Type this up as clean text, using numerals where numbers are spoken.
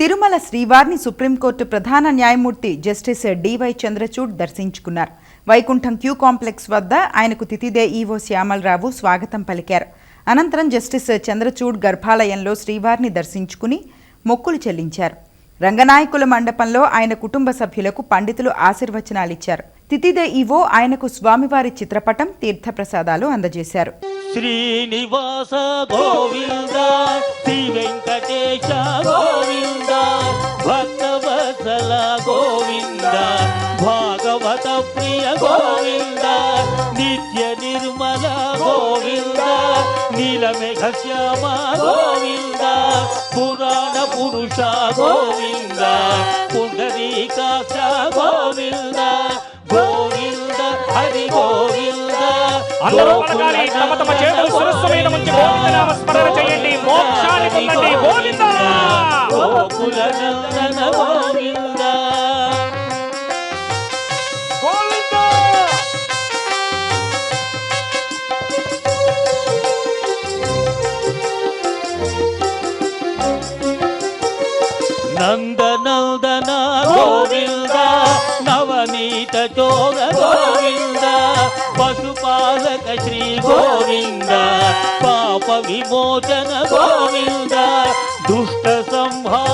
తిరుమల శ్రీవారిని సుప్రీంకోర్టు ప్రధాన న్యాయమూర్తి జస్టిస్ డివై చంద్రచూడ్ దర్శించుకున్నారు. వైకుంఠం క్యూ కాంప్లెక్స్ వద్ద ఆయనకు తితిదే ఈవో శ్యామలరావు స్వాగతం పలికారు. అనంతరం జస్టిస్ చంద్రచూడ్ గర్భాలయంలో శ్రీవారిని దర్శించుకుని మొక్కులు చెల్లించారు. రంగనాయకుల మండపంలో ఆయన కుటుంబ సభ్యులకు పండితులు ఆశీర్వచనాలిచ్చారు. తితిదే ఈవో ఆయనకు స్వామివారి చిత్రపటం, తీర్థప్రసాదాలు అందజేశారు. శ్రీనివాస గోవింద, శ్రీ వెంకటేశ గోవింద, భక్తవత్సల గోవింద, భాగవత ప్రియ గోవింద, నిత్య నిర్మల గోవింద, నీలమేఘ శ్యామ గోవింద, పురాణ పురుష గోవింద, పుండరీకాక్ష గోవింద, గోవింద హరి గోవింద. అందరూ పలకాలి, తమ తమ చేతులు శిరస్సు మీద ఉంచి గోవిందనామ స్మరణ చేయండి. మోక్షాన్ని పొందండి. గోవింద గోకుల నందన గోవింద గోవింద. నందనందన గోవింద, నవనీత చోర గోవింద, పశుపాలక శ్రీ గోవింద, పాప విమోచన గోవింద, దుష్ట సంహార